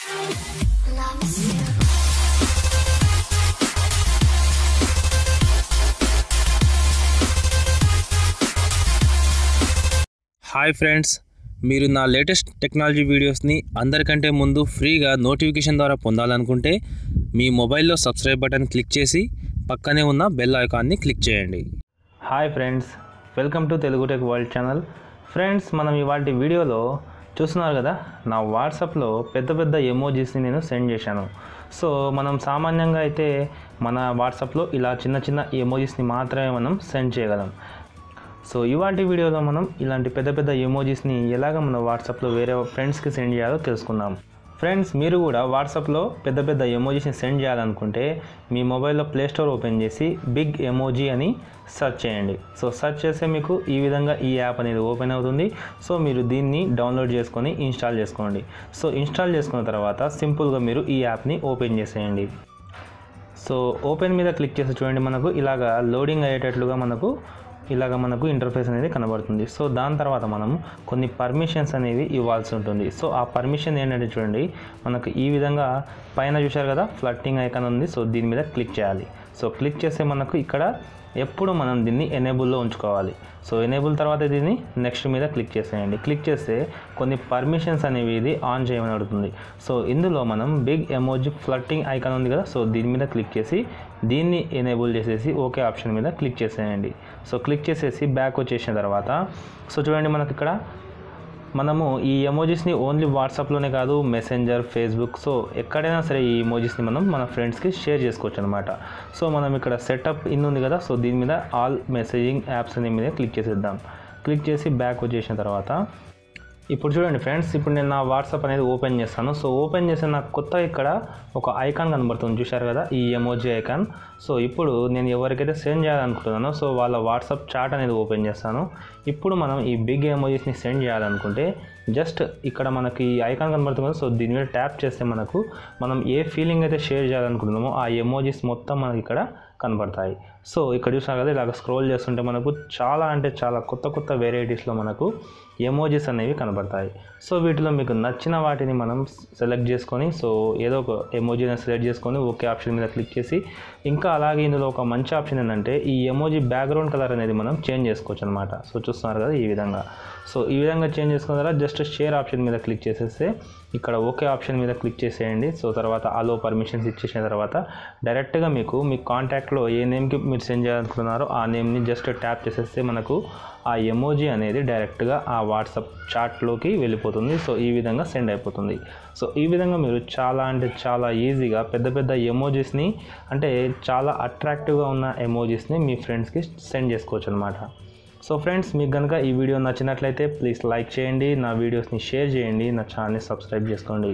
Hi friends, మీరు నా latest technology వీడియోస్ని అందరికంటే ముందు ఫ్రీగా నోటిఫికేషన్ ద్వారా పొందాలనుకుంటే మీ మొబైల్లో సబ్స్క్రైబ్ బటన్ క్లిక్ చేసి పక్కనే ఉన్న బెల్ ఐకాన్ని క్లిక్ చేయండి. Hi friends, welcome to Telugu tech world channel. Friends, మనం ఇవాళ వీడియోలో చూస్తున్నారు కదా, నా వాట్సాప్లో పెద్ద ఎమోజీస్ని నేను సెండ్ చేశాను. సో మనం సామాన్యంగా అయితే మన వాట్సాప్లో ఇలా చిన్న ఎమోజీస్ని మాత్రమే మనం సెండ్ చేయగలం. సో ఇవాళ వీడియోలో మనం ఇలాంటి పెద్ద ఎమోజీస్ని ఎలాగ మన వాట్సాప్లో వేరే ఫ్రెండ్స్కి సెండ్ చేయాలో తెలుసుకుందాం. ఫ్రెండ్స్, మీరు కూడా వాట్సాప్లో పెద్ద ఎమోజీస్ని సెండ్ చేయాలనుకుంటే మీ మొబైల్లో ప్లే స్టోర్ ఓపెన్ చేసి బిగ్ ఎమోజీ అని సెర్చ్ చేయండి. సో సెర్చ్ చేస్తే మీకు ఈ విధంగా ఈ యాప్ అనేది ఓపెన్ అవుతుంది. సో మీరు దీన్ని డౌన్లోడ్ చేసుకొని ఇన్స్టాల్ చేసుకోండి. సో ఇన్స్టాల్ చేసుకున్న తర్వాత సింపుల్గా మీరు ఈ యాప్ని ఓపెన్ చేసేయండి. సో ఓపెన్ మీద క్లిక్ చేసి చూడండి, మనకు ఇలాగా లోడింగ్ అయ్యేటట్లుగా మనకు ఇంటర్ఫేస్ అనేది కనబడుతుంది. సో దాని తర్వాత మనం కొన్ని పర్మిషన్స్ అనేవి ఇవ్వాల్సి ఉంటుంది. సో ఆ పర్మిషన్ ఏంటంటే చూడండి, మనకు ఈ విధంగా పైన చూశారు కదా ఫ్లట్టింగ్ ఐకాన్ ఉంది. సో దీని మీద క్లిక్ చేయాలి. సో క్లిక్ చేస్తే మనకు ఇక్కడ ఎప్పుడు మనం దీన్ని ఎనేబుల్లో ఉంచుకోవాలి. సో ఎనేబుల్ తర్వాత దీన్ని నెక్స్ట్ మీద క్లిక్ చేసేయండి. క్లిక్ చేస్తే కొన్ని పర్మిషన్స్ అనేవి ఇది ఆన్ చేయమని అడుగుతుంది. సో ఇందులో మనం బిగ్ ఎమోజీ ఫ్లట్టింగ్ ఐకాన్ ఉంది కదా, సో దీని మీద క్లిక్ చేసి దీన్ని ఎనేబుల్ చేసేసి ఓకే ఆప్షన్ మీద క్లిక్ చేసేయండి. సో క్లిక్ చేసేసి బ్యాక్ వచ్చేసిన తర్వాత సో చూడండి, మనకి ఇక్కడ మనము ఈ ఎమోజీస్ని ఓన్లీ వాట్సాప్లోనే కాదు, మెసెంజర్, ఫేస్బుక్, సో ఎక్కడైనా సరే ఈ ఎమోజీస్ని మనం మన ఫ్రెండ్స్కి షేర్ చేసుకోవచ్చు అనమాట. సో మనం ఇక్కడ సెటప్ ఉంది కదా, సో దీని మీద ఆల్ మెసేజింగ్ యాప్స్ అనే మీద క్లిక్ చేసేద్దాం. క్లిక్ చేసి బ్యాక్ వచ్చేసిన తర్వాత ఇప్పుడు చూడండి ఫ్రెండ్స్, ఇప్పుడు నేను నా వాట్సాప్ అనేది ఓపెన్ చేస్తాను. సో ఓపెన్ చేసిన నాకు కొత్త ఇక్కడ ఒక ఐకాన్ కనబడుతుంది, చూశారు కదా ఈ ఎమోజీ ఐకాన్. సో ఇప్పుడు నేను ఎవరికైతే సెండ్ చేయాలనుకుంటున్నానో సో వాళ్ళ వాట్సాప్ చాట్ అనేది ఓపెన్ చేస్తాను. ఇప్పుడు మనం ఈ బిగ్ ఎమోజీస్ని సెండ్ చేయాలనుకుంటే జస్ట్ ఇక్కడ మనకి ఈ ఐకాన్ కనబడుతుంది కదా, సో దీని మీద ట్యాప్ చేస్తే మనం ఏ ఫీలింగ్ అయితే షేర్ చేయాలనుకుంటున్నామో ఆ ఎమోజీస్ మొత్తం మనకి ఇక్కడ కనబడతాయి. సో ఇక్కడ చూసారు కదా, ఇలాగ స్క్రోల్ చేస్తుంటే మనకు చాలా కొత్త వెరైటీస్లో మనకు ఎమోజీస్ అనేవి కనబడతాయి. సో వీటిలో మీకు నచ్చిన వాటిని మనం సెలెక్ట్ చేసుకొని సో ఏదో ఒక ఎమోజీని సెలెక్ట్ చేసుకొని ఓకే ఆప్షన్ మీద క్లిక్ చేసి, ఇంకా అలాగే ఇందులో ఒక మంచి ఆప్షన్ ఏంటంటే ఈ ఎమోజీ బ్యాక్గ్రౌండ్ కలర్ అనేది మనం చేంజ్ చేసుకోవచ్చు అనమాట. సో చూస్తున్నారు కదా ఈ విధంగా. సో ఈ విధంగా చేంజ్ చేసుకున్న తర్వాత జస్ట్ షేర్ ఆప్షన్ మీద క్లిక్ చేసేస్తే ఇక్కడ ఓకే ఆప్షన్ మీద క్లిక్ చేసేయండి. సో తర్వాత అలో పర్మిషన్స్ ఇచ్చేసిన తర్వాత డైరెక్ట్గా మీ కాంటాక్ట్లో ఏ నేమ్కి మీరు సెండ్ చేయాలనుకుంటున్నారో ఆ నేమ్ని జస్ట్ ట్యాప్ చేసేస్తే మనకు ఆ ఎమోజీ అనేది డైరెక్ట్గా ఆ వాట్సాప్ చాట్లోకి వెళ్ళిపోతుంది. సో ఈ విధంగా సెండ్ అయిపోతుంది. సో ఈ విధంగా మీరు చాలా ఈజీగా పెద్ద ఎమోజీస్ని అంటే చాలా అట్రాక్టివ్గా ఉన్న ఎమోజీస్ని మీ ఫ్రెండ్స్కి సెండ్ చేసుకోవచ్చు అనమాట. సో ఫ్రెండ్స్, మీకు కనుక ఈ వీడియో నచ్చినట్లయితే ప్లీజ్ లైక్ చేయండి, నా వీడియోస్ని షేర్ చేయండి, నా ఛానల్ని సబ్స్క్రైబ్ చేసుకోండి.